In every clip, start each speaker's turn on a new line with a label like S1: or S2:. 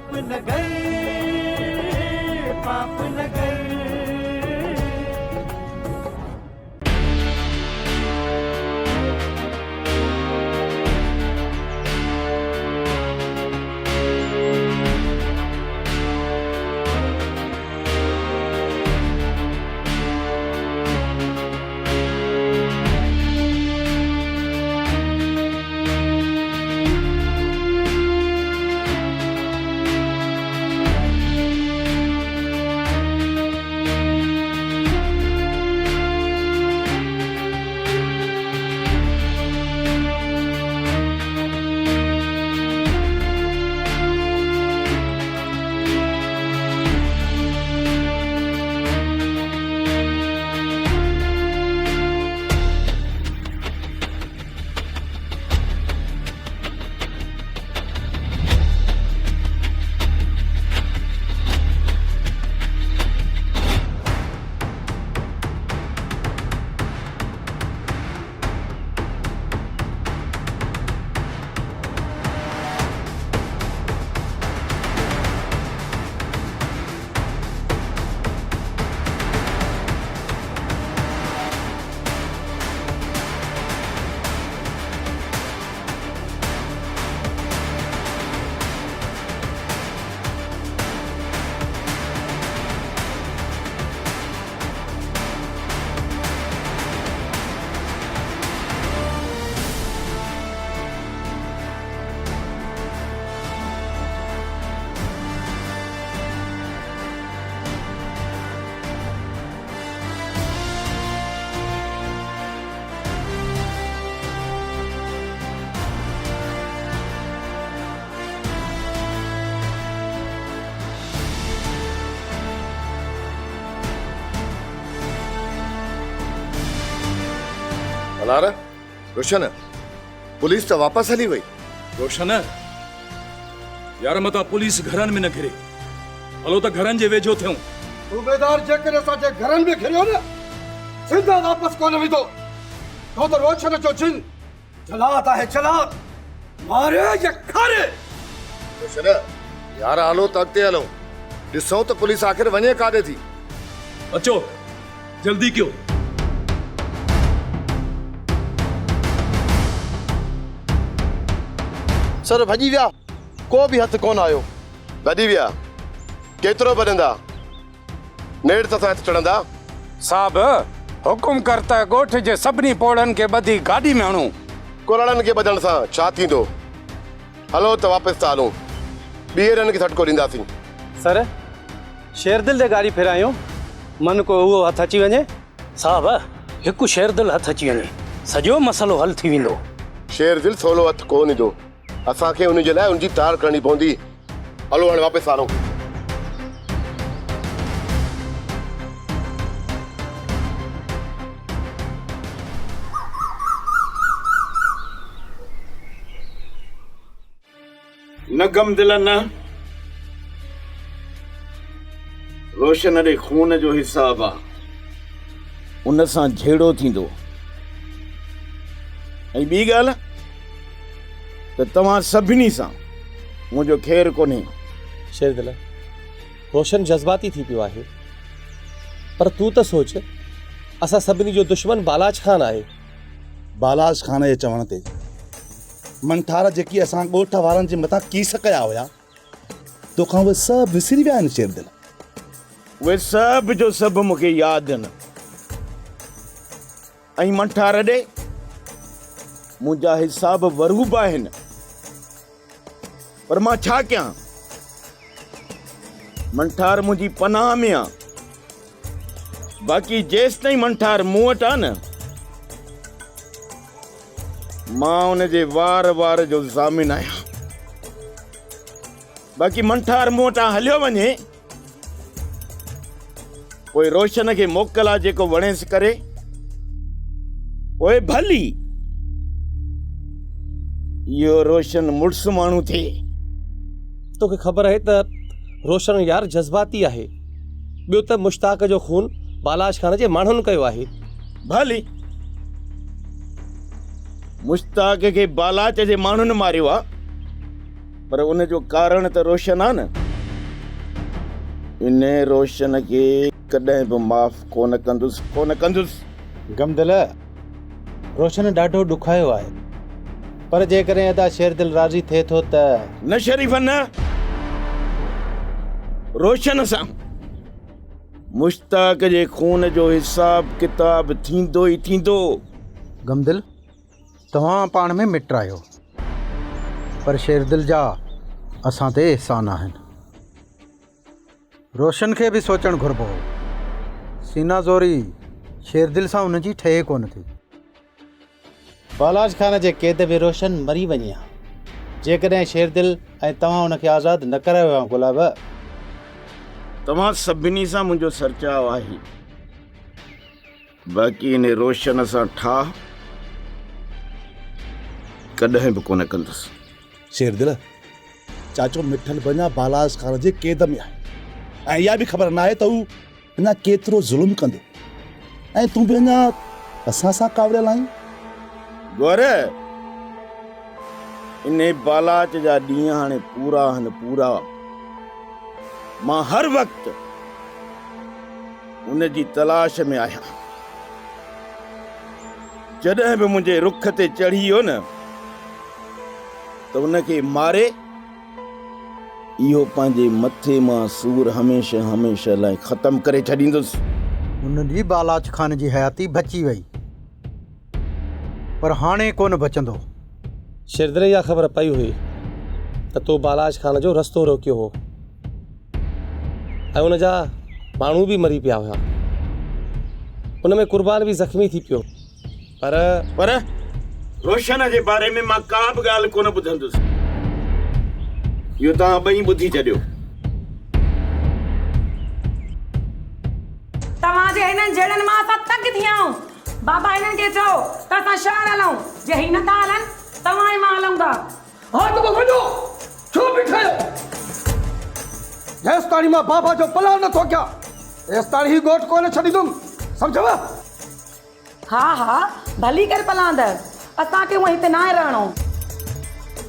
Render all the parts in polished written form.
S1: पाप नगर, पाप नगर।
S2: अलारा रोशन पुलिस तो वापस हली वई।
S3: रोशन यार मता पुलिस घरन में न घिरे हलो तो घरन जे वेझो थियूं।
S4: सूबेदार जेकर असांजे घरनि में घिरियो न सिधा वापस कोन वेंदो। तो रोशन जो जिन चलात आहे चलात मारे या खारे।
S2: रोशन यार हलो तो अॻिते हलो ॾिसूं तो पुलिस आखिर वञे काॾे थी।
S3: अचो जल्दी कयो।
S5: सर भॼी विया को बि हथ कोन आयो। भॼी विया केतिरो भॼंदा नेड़ त असां चढ़ंदा।
S6: साहब हुकुम करता है गोठ जे सभिनी पोड़नि खे ॿधी गाॾी में हणूं।
S5: कुराड़नि खे ॿधण सां छा थींदो। हलो त वापसि था हलूं ॿीहरनि खे छटको ॾींदासीं।
S7: सर शेरदिल ते गाड़ी फिरायूं मन को उहो हथ अची वञे।
S6: साहब हिकु शेरदिल हथ अची वञे सॼो मसलो हल थी वेंदो।
S5: शेरदिल सवलो हथ कोन ईंदो असांखे उन जे लाइ उनजी तार करणी पवंदी। हलो हाणे वापसि हलूं।
S8: न गम दिल न रोशन ॾे खून जो हिसाब आहे उन सां झेड़ो थींदो। ऐं ॿी ॻाल्हि त तव्हां सभिनी सां मुंहिंजो ख़ैरु कोन्हे।
S7: शेरदिल रोशन जज़्बाती थी पियो आहे पर तूं त सोच असां सभिनी जो दुश्मन बालाज खान आहे।
S9: बालाज खान जे चवण ते मंठार जेकी असां ॻोठ वारनि जे मथां कीस कया हुया तोखां उहे सभु विसरी विया आहिनि। शेरदिल
S8: उहे सभु जो सभु मूंखे यादि आहिनि। ऐं मंठार ॾे मुंहिंजा हिसाब वरूब आहिनि पर मां छा कयां। मंठार मुंहिंजी पनाह में आहे। बाक़ी जेसि ताईं मंठार मूं वटि आहे न मां उनजे वार वार जो ज़ामिन आहियां। बाक़ी मंठार मूं वटां हलियो वञे पोइ रोशन खे मोकल आहे जेको वणेसि करे पोइ भली इहो रोशन मुड़ुसु माण्हू थिए।
S7: तोखे ख़बर आहे त रोशन यार जज़्बाती आहे। ॿियो त मुश्ताक जो खून बालाज खान जे माण्हुनि कयो आहे।
S8: भली मुश्ताक खे बालाच जे माण्हुनि मारियो आहे पर उन जो कारण त रोशन आहे न। इन रोशन खे कॾहिं बि माफ़ कोन कंदुसि।
S7: गमदिल रोशन ॾाढो ॾुखायो आहे, पर जेकॾहिं अदा शेरदिल राज़ी थिए थो त
S8: न शरीफ़ न, रोशन सां मुश्ताक जे खून जो हिसाब किताब थींदो ई थींदो।
S1: गमदिल तव्हां पाण में मिट आहियो, पर शेरदिल जा असां ते एहसान आहिनि। रोशन खे बि सोचणु घुरिबो। सीना ज़ोरी शेरदिल सां उनजी ठहे कोन थी।
S7: बालाज खान जे क़ैद में रोशन मरी वञे हा। जेकॾहिं शेरदिल ऐं तव्हां हुनखे आज़ादु न करायो आहे गुलाब,
S8: तव्हां सभिनी सां मुंहिंजो सरचाव आहे, बाक़ी इन रोशन सां ठाह कॾहिं बि कोन कंदुसि।
S9: शेरदिल चाचो मिठल बञा बालाज खान जे क़ैद में आहे ऐं इहा बि ख़बर न आहे त हू अञा केतिरो ज़ुल्म कंदो, ऐं तूं बि अञा असां सां कावड़ियल आहीं।
S8: गौर इन बालाच जा ॾींहं हाणे पूरा आहिनि, पूरा। मां हर वक़्तु उन जी तलाश में आहियां। जॾहिं बि मुंहिंजे रुख ते चढ़ी वियो न त उनखे मारे इहो पंहिंजे मथे मां सूर हमेशह हमेशह लाइ ख़तम करे छॾींदुसि।
S1: उन ॾींहुं बालाज खान जी हयाती बची वई, पर हाणे कोन बचंदो।
S7: शेरदिल इहा ख़बर पई हुई त तो बालाज खान जो रस्तो रोकियो हो ऐं उन जा माण्हू बि मरी पिया हुआ, उन में कुर्बान बि ज़ख़्मी थी पियो। पर
S8: रोशन जे बारे में मां का बि ॻाल्हि कोन ॿुधंदुसि। इहो तव्हां ॿई ॿुधी छॾियो।
S10: तव्हांजे हिननि जहिड़नि मां असां तंग थी आहियूं। बाबा हिननि खे चओ त असां शहर हलूं, जे ही नथा हलनि तव्हां ई मां हलूं था।
S4: हाँ तो वञो, छो बीठा आहियो? जेसि ताणी मां बाबा जो पलाव नथो कयां, तेसि ताणी ही ॻोठ कोन छॾींदुमि, सम्झव?
S10: हा भली कर पलांद, असांखे हूअं हिते न आहे रहणो।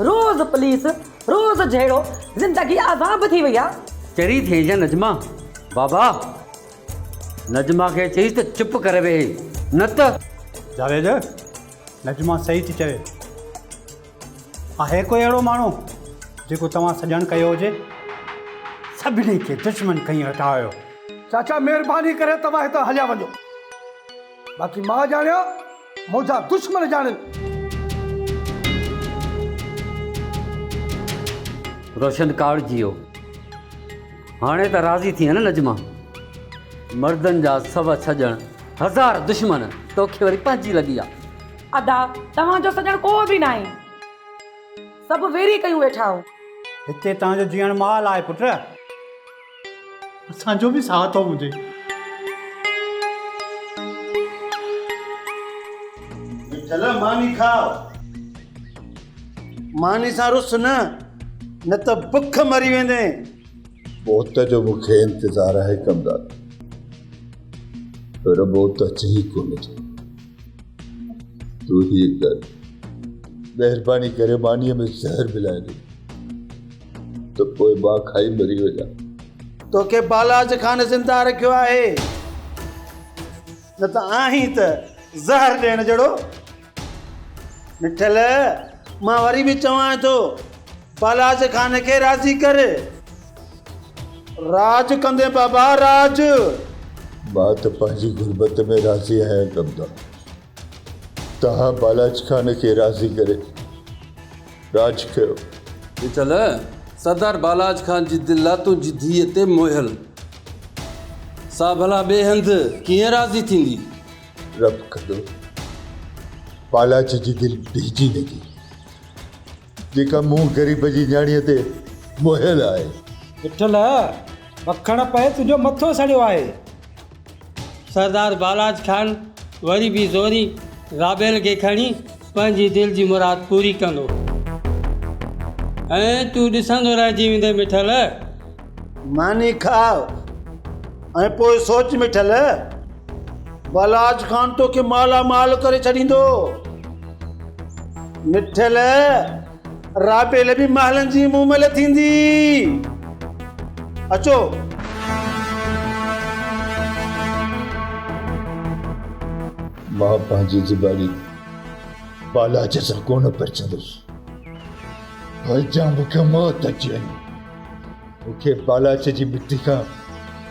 S10: रोज़ पुलिस, रोज़ जहिड़ो, ज़िंदगी आज़ाब थी वई आहे।
S11: चरी थिए जा नजमा। बाबा नजमा खे चईस त चुप करे वेहे, न त
S1: जावेद नजमा सही थी चवे। आहे कोई अहिड़ो माण्हू जेको तव्हां सॼण कयो हुजे? सभिनी खे दुश्मन कई हटायो।
S4: चाचा महिरबानी करे तव्हां हितां हलिया वञो, बाक़ी मां ॼाणिया मुंहिंजा दुश्मन ॼाणनि।
S11: रोशन कावड़जी वियो, हाणे त राज़ी थी न नजमा। मर्दनि जा सभ छॾण, हज़ार दुश्मन, तोखे वरी पंहिंजी लॻी आहे।
S10: अदा तव्हांजो सॼण को बि न आहे, सभु वेरी कयूं वेठा हो।
S1: हिते तव्हांजो जीअण माल आहे पुट, असांजो बि साथ हो हुजे।
S9: चलो मानी खाओ, मानी सां रुस न त बुख मरी वेंदे।
S2: मौत जो मूंखे इंतज़ारु आहे कमदार, पर मौत अचे ई कोन थी। तूं ही कर, महिरबानी करे मानीअ में ज़हर मिलाए ॾे, त पोइ मां खाई मरी वञा।
S9: तोखे बालाज खान ज़िंदा रखियो आहे, न त आहीं त ज़हर ॾियण जहिड़ो। मिठल मां वरी बि चवां थो, बालाज खान खे राज़ी कर। राज कंदे बाबा, राज।
S2: मां त पंहिंजी गुरबत में राज़ी आहियां कमदार। तव्हां बालाज खान खे राज़ी करे राज कयो।
S12: चल सरदार बालाज खान जी दिलातूं जी धीअ ते मोहियल, सा भला ॿिए हंधि कीअं राज़ी थींदी?
S2: रब कंदो बालाज जी दिलि भीजी वेंदी, जेका मूं ग़रीब जी न्याणीअ ते मोहियल आहे।
S1: विठल मखण पए तुंहिंजो मथो सड़ियो आहे।
S11: सरदार बालाज खान वरी बि ज़ोरी राबेल खे खणी पंहिंजी दिलि जी मुराद पूरी कंदो, ऐं तूं ॾिसंदो रहिजी वेंदे मिठल।
S9: मानी खाओ ऐं पोइ सोच मिठल, बालाज खान तोखे माला माल करे छॾींदो। मिठल
S8: रापेल भी महलन जी मुंह में थींदी। अचो
S2: मां पंहिंजी ज़िबानी बालाच सां कोन परचंदुसि। अॼां मूंखे मौत अची वञे, मूंखे बालाच जी मिटी खां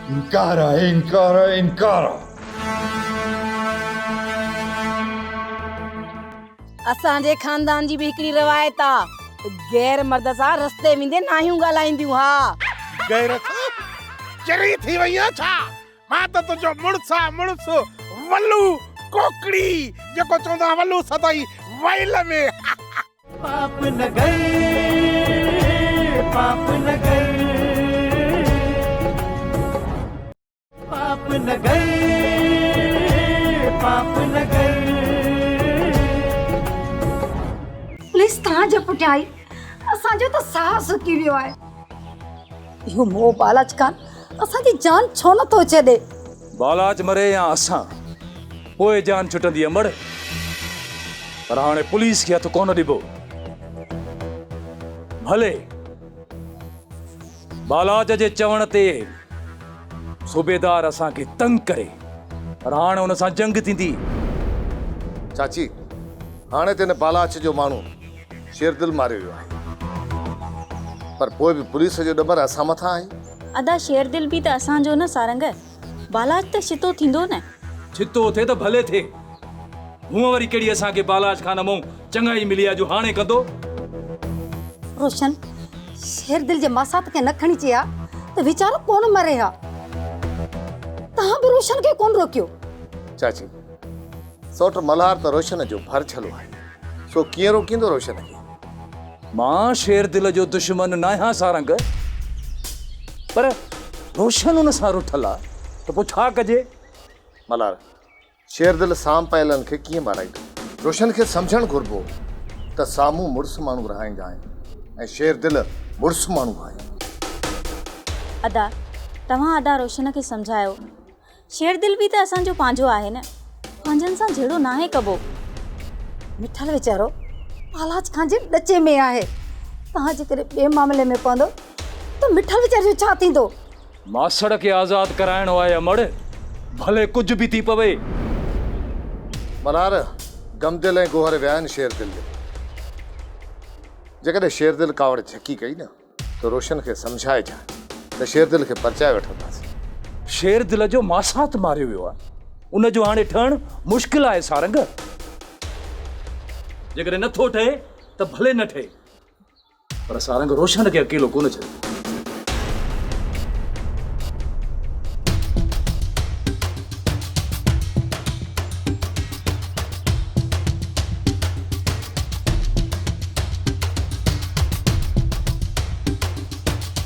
S2: इनकार आहे, इनकार आहे, इनकार आहे।
S10: असांजे खानदान जी भी हिकिड़ी रवायत आ, गैर मर्द सां रस्ते वेंदे नाहियूं ॻाल्हाईंदियूं। हा
S8: गैरत चरी थी वई आहे छा? मां त तुंहिंजो मुड़सा मुड़स वल्लू कोकड़ी जेको चवंदा वल्लू सदाई वैल में।
S13: पाप न गए, पाप न गए, पाप न गए, पाप न गए।
S14: पुलिस तव्हांजे पुठियां आई, असांजो त साह सुकी वियो आहे। इहो मोह बालाज खान असांजी जान छो नथो छॾे?
S3: बालाज मरे या असां, पोइ जान छुटंदी अमड़। पर हाणे पुलिस खे हथ कोन ॾिबो। भले बालाज जे चवण ते सूबेदार असांखे तंग करे, पर हाणे हुन सां जंग थींदी।
S5: चाची हाणे त हिन बालाच जो माण्हू शेरदिल मारियो वियो आहे, पर पोइ बि पुलिस जो ॾबर असां मथां आहे।
S15: अदा शेरदिल भी त असांजो न सारंग, बालाज त छितो थींदो न।
S3: छितो थे त भले थे, हूअं वरी कहिड़ी असांखे बालाज खान मां चङाई मिली आहे जो हाणे कंदो।
S14: रोशन शेरदिल जे मासात खे न खणी चया त वीचारो कोन मरे हा। तव्हां बि रोशन खे कोन रोकियो।
S5: चाची सौट मल्हार त रोशन जो भर छलो आहे, सो कीअं रोकींदो रोशन खे?
S3: मां शेरदिल जो दुश्मन न आहियां सारंग, पर रोशन हुन सां रुठल आहे त पोइ छा कजे?
S5: मल्हार शेरदिल साम पयलनि खे कीअं माराईंदो? रोशन खे सम्झणु घुरिबो त साम्हूं मुड़ुस माण्हू रहाईंदा आहिनि ऐं शेरदिल मुड़ुस माण्हू आहे।
S15: अदा तव्हां अदा रोशन खे सम्झायो, शेरदिल भी त असांजो पंहिंजो आहे न, पंहिंजनि सां जहिड़ो नाहे कबो।
S14: मिठल वीचारो बालाज खान जे ॾचे में आहे, तव्हां जे करे ॿिए मामले में पवंदो त मिठल वीचारे जो छा थींदो?
S3: मासड़ खे आज़ाद कराइणो आहे अमड़, भले कुझु बि थी पवे।
S5: मल्हार गमदिल ऐं गोहर विया आहिनि शेरदिल ॾे। जेकॾहिं शेरदिल कावड़ झकी कई न त रोशन खे सम्झाइजांइ त शेरदिल खे परचाए वठंदासीं।
S3: शेरदिल जो मासात मारियो वियो आहे, उन जो हाणे ठहणु मुश्किल आहे सारंग। जेकॾहिं नथो ठहे त भले न ठहे, पर सारंग रोशन खे अकेलो कोन छॾे।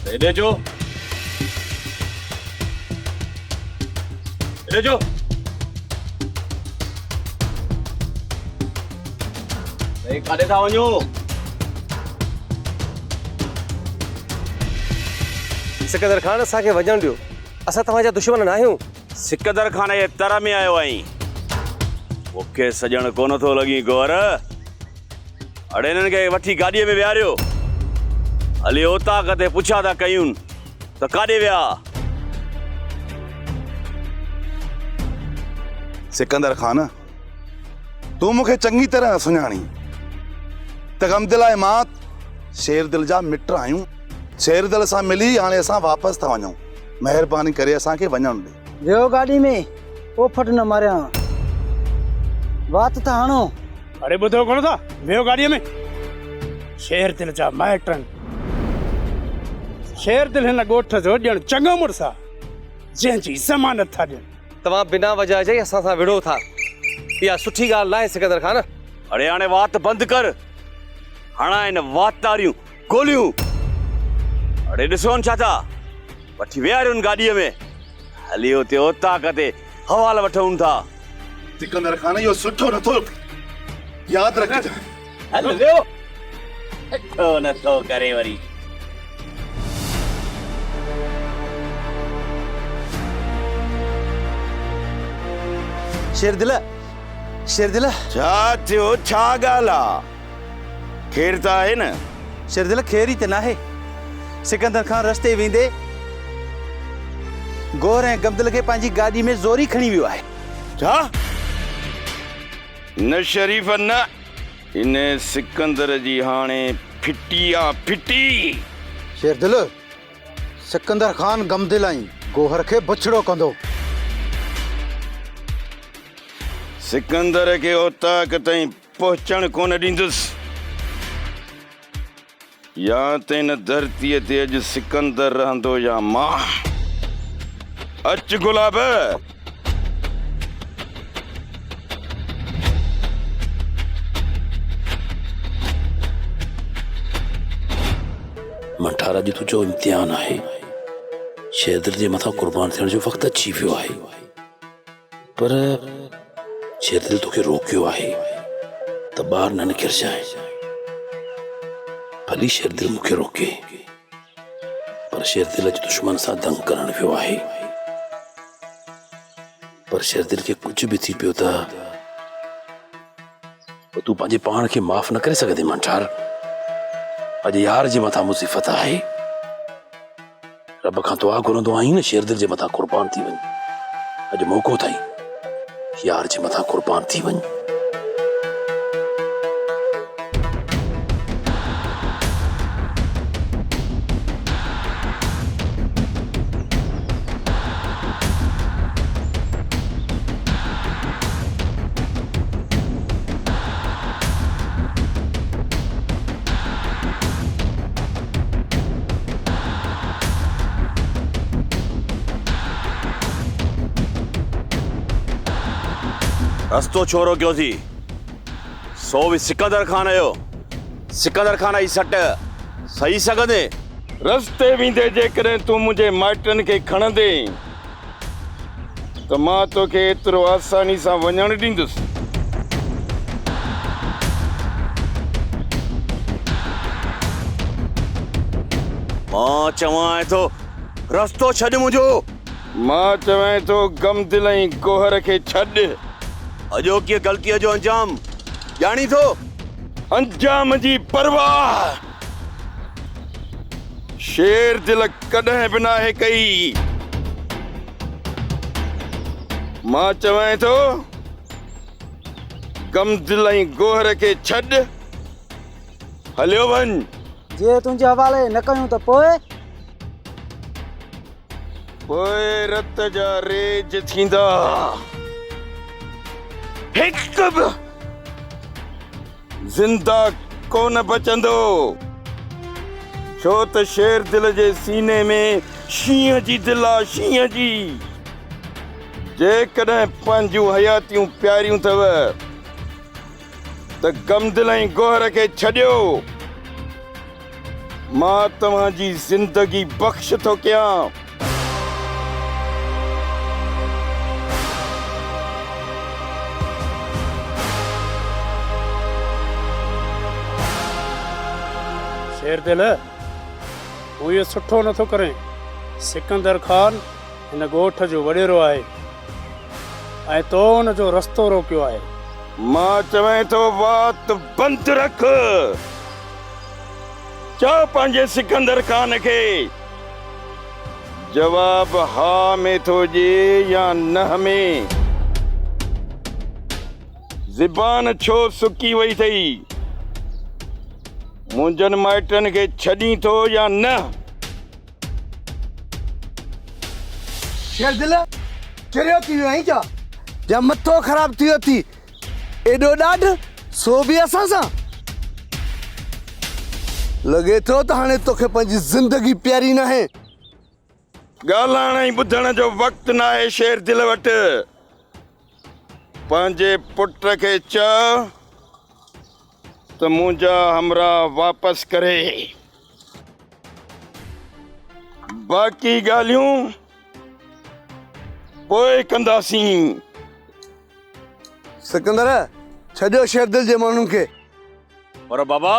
S3: हेॾे जो, हेॾे जो।
S16: काॾे था वञो?
S7: सिकंदर खान असांखे वञण ॾियो, असां तव्हांजा दुश्मन न आहियूं।
S16: सिकंदर खान जे तर में आयो आहीं, मूंखे सॼण कोन थो लॻी गोर। अड़े हिननि खे वठी गाॾीअ में विहारियो, हली ओताक ते पुछा था कयूं त काॾे विया?
S9: सिकंदर खान तूं मूंखे चङी तरह सुञाणी त गमदिल ऐं मां शेरदिल जा मिट आहियूं। शेरदिल सां मिली हाणे असां वापसि था वञूं, महिरबानी करे असांखे वञणु ॾे।
S13: वियो गाॾी में, ओफट न मारिया, वात त हाणो।
S6: अरे ॿुधो कोन था, वियो गाॾीअ में। शेरदिल जा माइटनि, शेरदिल हिन ॻोठ जो ॼण चङो मुड़ुस आहे, जंहिंजी ज़मानत था ॾियनि।
S7: तव्हां बिना वजह जे असां सां विड़ो था, इहा सुठी ॻाल्हि न आहे सिकंदर खान।
S16: अड़े हाणे वात बंदि कर, हणा हिन वातारियूं गोलियूं। अड़े ॾिसो छा था, वठी विहारियुनि गाॾीअ में, हली हुते ओताक ते हवाल वठूं था।
S9: सिकंदर खान इहो सुठो नथो यादि रखिजांइ।
S16: हल वियो, अठो नथो करे वरी।
S7: शेरदिल, शेरदिल
S16: छा थियो? छा ॻाल्हि आहे? खेर त आहे न?
S7: शेरदिल खेर ई त नाहे। सिकंदर खान रस्ते वेंदे गौर ऐं गमदिल खे पंहिंजी गाॾी में ज़ोरी खणी वियो आहे।
S8: छा? न शरीफ़ न, इन सिकंदर जी हाणे फिटी आ फिटी।
S17: शेरदिल, सिकंदर खान गमदिल ऐं गोहर खे बछड़ो कंदो।
S8: सिकंदर खे ओताक ताईं पहुचण कोन ॾींदुसि। या त इन धरतीअ ते अॼु सिकंदर रहंदो या मां। अच गुलाब।
S18: मंठारा जी तुंहिंजो इम्तिहान आहे। शेरदिल जे मथां कुर्बान थियण जो वक़्तु अची वियो आहे, पर शेरदिल तोखे रोकियो आहे त ॿाहिरि न निकिरजांइ। भली शेरदिल मूंखे रोके, पर शेरदिल अॼु दुश्मन सां दंग करण वियो आहे। पर शेरदिल खे कुझु बि थी पियो त तूं पंहिंजे पाण खे माफ़ न करे सघंदे मंठार। अॼु यार जे मथां मुसीबत आहे। रब खां दुआ घुरंदो आहीं न शेरदिल जे मथां कुर्बान थी वञ। अॼु मौक़ो अथई, यार जे मथां कुर्बान थी वञ।
S16: रस्तो छोरो क्यों थी? सो भी सिकंदर खान आयो। सिकंदर खान जी सट सही सघंदे?
S8: रस्ते वेंदे जेकॾहिं तूं मुंहिंजे माइटनि खे खणंदे त मां तोखे एतिरो आसानी सां वञणु ॾींदुसि।
S16: मां चवां थो रस्तो छॾ मुंहिंजो।
S8: मां चवां थो गमदिल ऐं गोहर खे छॾ।
S16: अॼोकी ग़लतीअ जो अंजाम ॼाणी थो?
S8: अंजाम जी परवाह शेरदिल कॾहिं बि नाहे कई। मां चवां थो गमदिल ऐं गोहर खे छॾ, हलियो वञ।
S13: जे तुंहिंजे हवाले न कयूं त पोइ
S8: रत जा रेज थींदा। हिकु बि ज़िंदा कोन बचंदो, छो त शेरदिल जे सीने में शींहं जी दिलि आहे, शींहं जी। जेकॾहिं पंहिंजूं हयातियूं प्यारियूं अथव त गमदिल ऐं गोहर खे छॾियो। मां तव्हांजी ज़िंदगी बख़्श थो कयां।
S19: शेरदिल, तूं इहो सुठो नथो करें। सिकंदर खान हिन ॻोठ जो वॾेरो आहे ऐं तो हुन जो रस्तो रोकियो आहे।
S8: मां चवां थो वात बंदि रख। चओ पंहिंजे सिकंदर खान खे जवाब हा में थो ॾिए या न में। ज़बान छो सुकी वई अथई? मुंहिंजनि माइटनि खे छॾी थो या न?
S4: शेरदिल किरियो थी वियो आहीं छा? या मथो ख़राब थी वियो थी? एॾो ॾाढ सो बि असां सां? लॻे थो त हाणे तोखे पंहिंजी ज़िंदगी प्यारी न आहे।
S8: ॻाल्हाइण ऐं ॿुधण जो वक़्तु न आहे शेरदिल वटि। पंहिंजे पुट खे चओ त मुंहिंजा हमरा वापसि करे। बाक़ी ॻाल्हियूं पोइ कंदासीं।
S4: सिकंदर, छॾियो शेरदिल जे माण्हुनि खे।
S16: पर बाबा,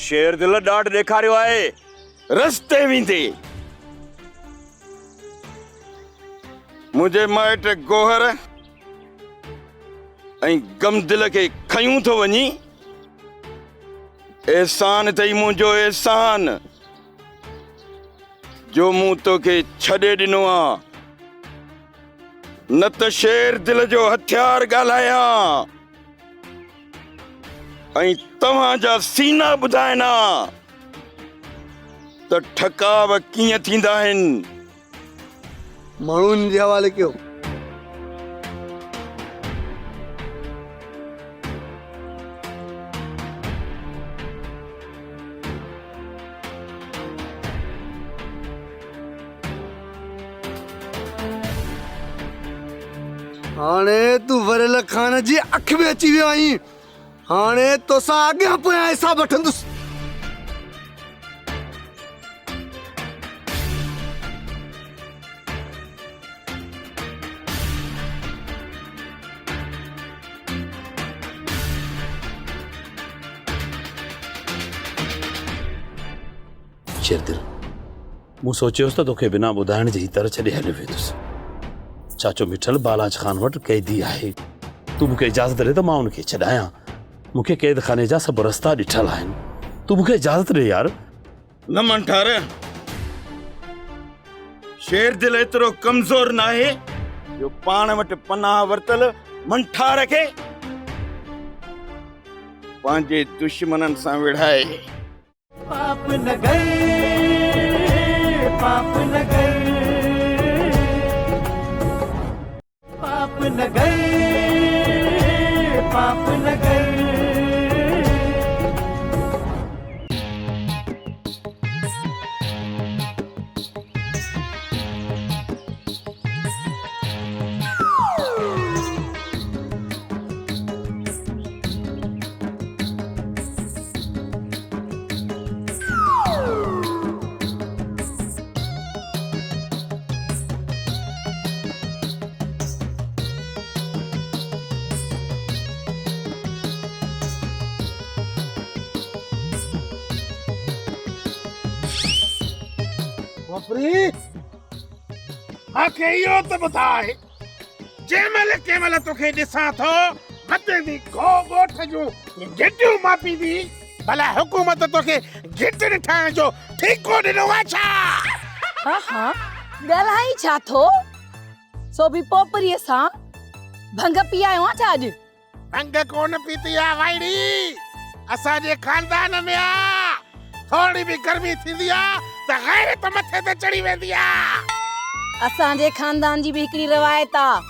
S16: शेरदिल ॾाढ ॾेखारियो आहे।
S8: रस्ते वेंदे मुंहिंजे माइट गोहर ऐं गमदिल खे खयूं थो वञी एहसान तई मुंहिंजो एहसान जो मूं तोखे छॾे ॾिनो आ, न त शेर दिल जो हथियार ॻाल्हायां ऐं तव्हांजा सीना ॿुधाइना त ठकाव कीअं थींदा आहिनि।
S4: माण्हुनि जे हवाले कयो। हाणे तूं वरियल खान जी अख में अची वियो आहीं। हाणे तोसां अॻियां पोयां हिसाब वठंदुसि।
S18: शेरदिल, मूं सोचियोसि त तोखे बिना ॿुधाइण जे ई तरह छॾे हलियो वेंदुसि। चाचो मिठल बालाज खान वटि कैदी आहे। तूं मूंखे इजाज़त ॾे त मां उनखे छॾायां। मूंखे कैद खाने जा सभु रस्ता ॾिठल आहिनि। तूं मूंखे इजाज़त ॾे यार।
S8: न मंठार, शेर दिल एतिरो कमज़ोर न आहे जो पाण वटि पनाह वरतल मंठार खे पंहिंजे दुश्मननि सां विढ़ाए।
S20: पाप न गए, पाप न गए, पाप न गए, पाप न गए।
S8: आखे इहो त ॿुधाए, जंहिंमहिल कंहिंमहिल तोखे ॾिसां थो मथे दी गोठ जूं गिटियूं मापींदी, भला हुकूमत तोखे गिटड़ ठाहिण जो ठीको ॾिनो आहे छा?
S10: हाँ हाँ, ॻाल्हाई छा थो? सो बि पोपरीअ सां भंग पी आयो आहे छा अॼु?
S8: भंग कोन पीती आहे वाइड़ी, असांजे खानदान में आ। थोड़ी भी गर्मी थींदी आहे त गैरत मथे ते चढ़ी वेंदी आहे।
S10: असांजे खानदान जी भी हिकड़ी रवायत आ,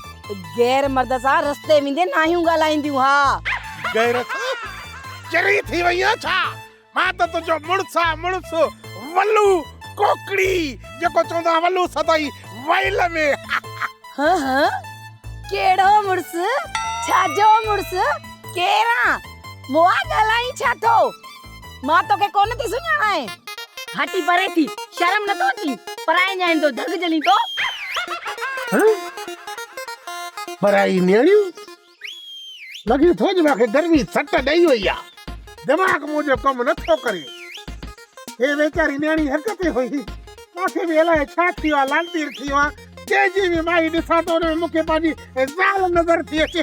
S10: गैर मर्द सां रस्ते वेंदे नाहियूं ॻाल्हाईंदियूं। हा,
S8: गैरत चरी थी वई आहे छा? मां त तुंहिंजो मुड़ुसु आहे, मुड़ुसु वल्लू कोकड़ी, जेको चवंदा वल्लू सदाई वैल में।
S10: हाँ हाँ, केड़ो मुड़ुसु? छाजो मुड़ुसु? केरा? मोआ ॻाल्हाई छा थो? मां तोखे कोन थी सुञाणां। हटी परे थी, शर्म न तो अची? पराए न्याणी तो धग जली तो।
S8: पराई न्याणियूं लॻी थो जो मूंखे गर्मी सट ॾेई वई आहे। दिमाग़ मुंहिंजो कमु नथो करे। हे वेचारी न्याणी हरकते हुई, मूंखे बि अलाए छा थियो आहे, लालतीर थियो आहे। जंहिंजी बि माई ॾिसां थो हुन में मूंखे पंहिंजी ज़ाल नज़र थी अचे।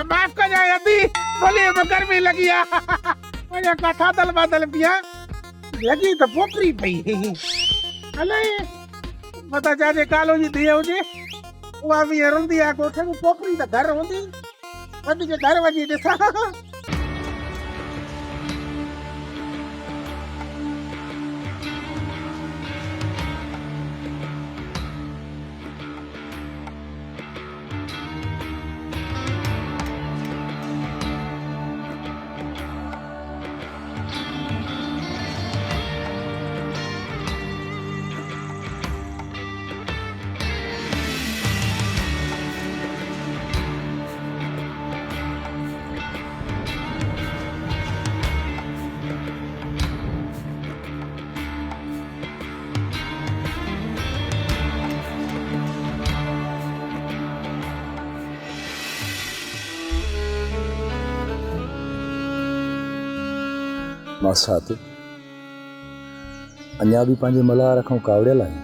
S8: माफ़ कजांइ अदी, भले में गर्मी लॻी आहे। मुंहिंजा का थादल बादल पिया लॻी त पोपरी पई। अलाए मता जाजे कालो जी धीअ हुजे, उहा बि रुंदी आहे कोठे में। पोपरी त घर हूंदी, वधीक घर वञी ॾिसां।
S3: मासात अञा बि पंहिंजे मल्हार खां कावड़ियल आहिनि।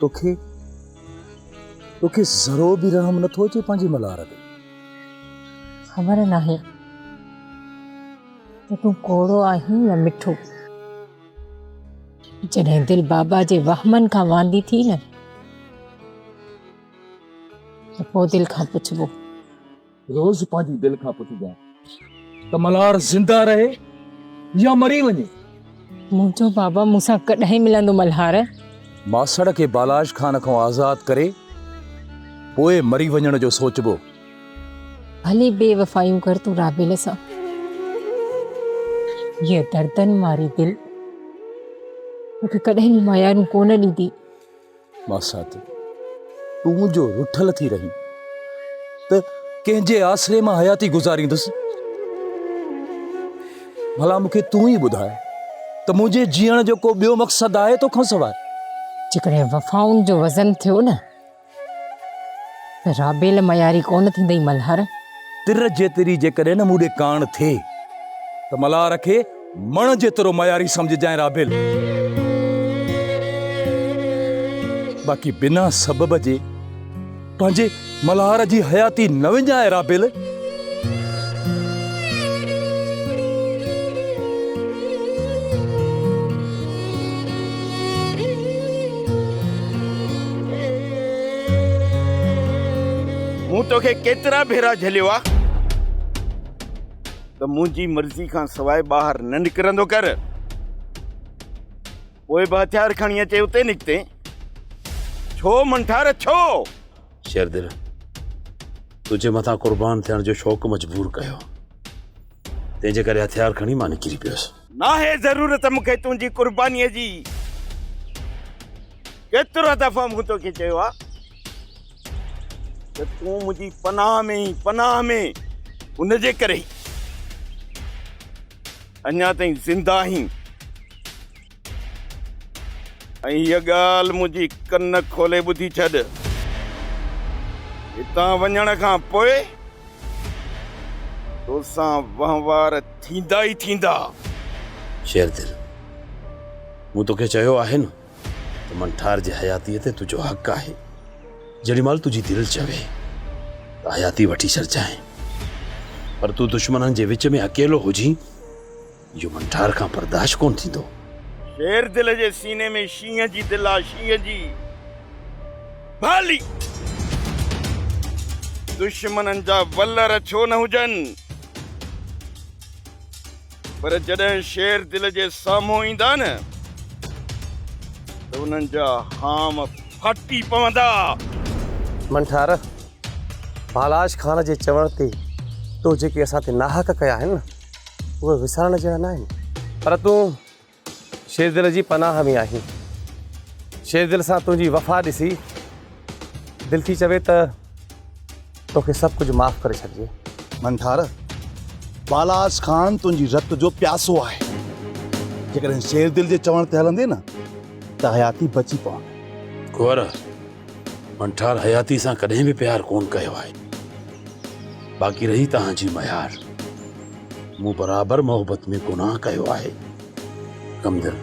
S3: तोखे ज़रो बि रहम नथो अचे पंहिंजे मल्हार ते?
S21: ख़बर नाहे त तूं कोड़ो आहीं या मिठो। जॾहिं दिलि बाबा जे वहमनि खां वांदी थी न त पोइ दिलि खां पुछबो।
S3: रोज़ पंहिंजी दिलि खां पुछजांइ त मल्हार ज़िंदा रहे या मरी वञे।
S21: मुंहिंजो बाबा मूंसां कॾहिं मिलंदो मल्हार?
S3: मासड़ खे बालाज खान खां आज़ाद करे पोइ मरी वञण जो सोचबो।
S21: भली बेवफ़ाइयूं कर तूं राबेल सां। ये दर्दन वारी दिलि मूंखे कॾहिं बि मायारूं कोन ॾींदी।
S3: मासात तूं जो रुठल थी रही त कंहिंजे आसरे मां हयाती गुज़ारींदुसि। भला मूंखे तूं ई ॿुधाए त मुंहिंजे जीअण जो को ॿियो मक़सदु आहे तोखां सवाइ?
S21: जेकॾहिं वफ़ाउनि जो वज़न थियो न त राबेल मयारी कोन थींदई मल्हार।
S3: तिर जेतिरी जेकॾहिं न मूंॾे कान थिए त मल्हार खे मण जेतिरो मयारी सम्झजांइ राबेल। बाक़ी बिना सबब जे पंहिंजे मल्हार जी हयाती न विञाए राबेल।
S8: मूं तोखे केतिरा भेरा झलियो आहे त मुंहिंजी मर्ज़ी खां सवाइ ॿाहिरि न निकिरंदो कर। पोइ बि हथियार खणी अचे उते निकिते। छो मंठार छो?
S18: शेरदिल तुझे मथां कुर्बान थियण जो शौक़ु मजबूर कयो, तंहिंजे करे हथियार खणी मां निकिरी पियुसि।
S8: नाहे ज़रूरत मूंखे तुंहिंजी कुर्बानीअ जी। केतिरा दफ़ा मूं तोखे चयो आहे त तूं मुंहिंजी पनाह में उनजे करे अञा ताईं ज़िंदा आहीं। ऐं हीअ ॻाल्हि मुंहिंजी कन खोले ॿुधी छॾ। हितां वञण खां पोइ तोसां वहिंवार थींदा ई थींदा।
S18: शेरदिल मूं तोखे चयो आहे न त मंठार जे हयातीअ ते तुंहिंजो हक़ आहे। जेॾी महिल तुंहिंजी दिलि चवे त हयाती वठी छॾजांइ, पर तूं दुश्मननि जे विच में अकेलो हुजी इहो मंठार खां बर्दाश्त कोन थींदो।
S8: शेर दिल जे सीने में शींहं जी दिलि आहे, शींहं जी भाली। दुश्मननि जा वलर छो न हुजनि, पर जॾहिं शेर दिल जे साम्हूं ईंदा न त उन्हनि जा हाम फाटी पवंदा।
S7: मंठार बालाज खान जे चवण ते तो जेके असां ते नाहक कया आहिनि न उहे विसारण जहिड़ा न आहिनि। पर तूं शेरदिल जी पनाह में आहीं। शेरदिल सां तुंहिंजी वफ़ा ॾिसी दिलि थी चवे त तोखे सभु कुझु माफ़ करे छॾिजे।
S9: मंठार बालाज खान तुंहिंजी रत जो प्यासो आहे। जेकॾहिं शेरदिल जे चवण ते हलंदे न त हयाती बची पवंदी।
S18: कुंवर मंठार हयाती सां कॾहिं बि प्यार कोन कयो आहे। बाक़ी रही तव्हांजी मयार, मूं बराबरि मोहबत में गुनाह कयो आहे। कमदिल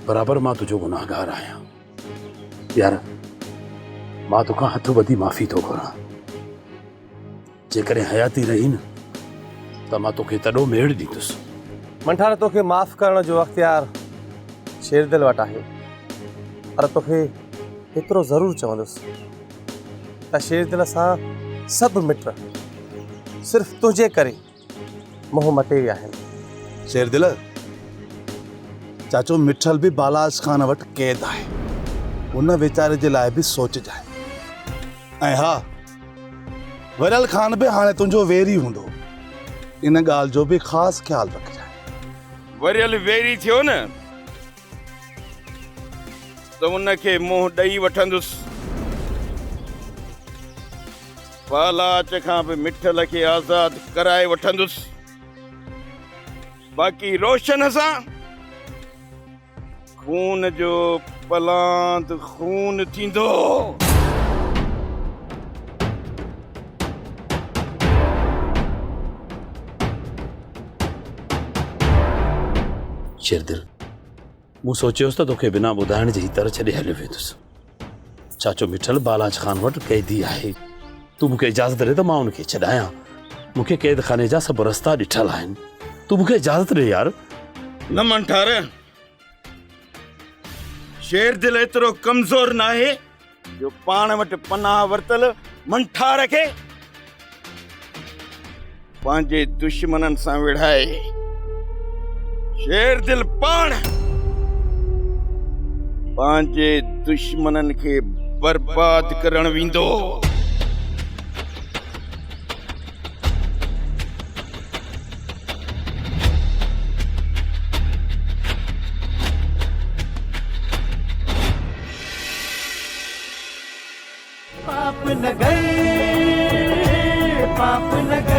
S18: बराबरि मां तुंहिंजो गुनाहगार आहियां। यार मां तोखां हथ ॿधी माफ़ी थो घुरां। जेकॾहिं हयाती रही न त मां तोखे तॾो मेड़ ॾींदुसि।
S7: मंठार तोखे माफ़ करण जो अख़्तियार शेरदिल वटि आहे, पर तोखे एतिरो ज़रूरु चवंदुसि त शेरदिल सां सभु मिट सिर्फ़ु तुंहिंजे करे मोह मटे विया आहिनि।
S9: शेरदिल चाचो मिठल बि बालाज खान वटि क़ैद आहे। उन वीचारे जे लाइ बि सोचजांइ। ऐं हा वरियल खान बि हाणे तुंहिंजो वेरी हूंदो। इन ॻाल्हि जो बि ख़ासि ख़्यालु रखजांइ।
S8: वरियल वेरी थियो न त उनखे मुंहुं ॾेई वठंदुसि। बालाच खां बि मिठल खे आज़ाद कराए वठंदुसि। बाक़ी रोशन सां खून जो पलांद खून थींदो।
S18: शेरदिल मूं सोचियोसि त तोखे बिना ॿुधाइण जे ई तर छॾे हलियो वेंदुसि। चाचो मिठल बालाज खान वटि क़ैदी आहे। तूं मूंखे इजाज़त ॾे त मां उनखे छॾायां। मूंखे क़ैद खाने जा सभु रस्ता ॾिठल आहिनि।
S9: तू मूंखे इजाज़त ॾे यार।
S8: न मंठार, शेर दिल एतिरो कमज़ोर न आहे जो पाण वटि पनाह वरितल मंठार खे पंहिंजे दुश्मननि सां विढ़ाए। शेर दिल पाण पंहिंजे दुश्मननि खे बर्बाद करण वेंदो।
S20: पाप न गए, पाप न गए।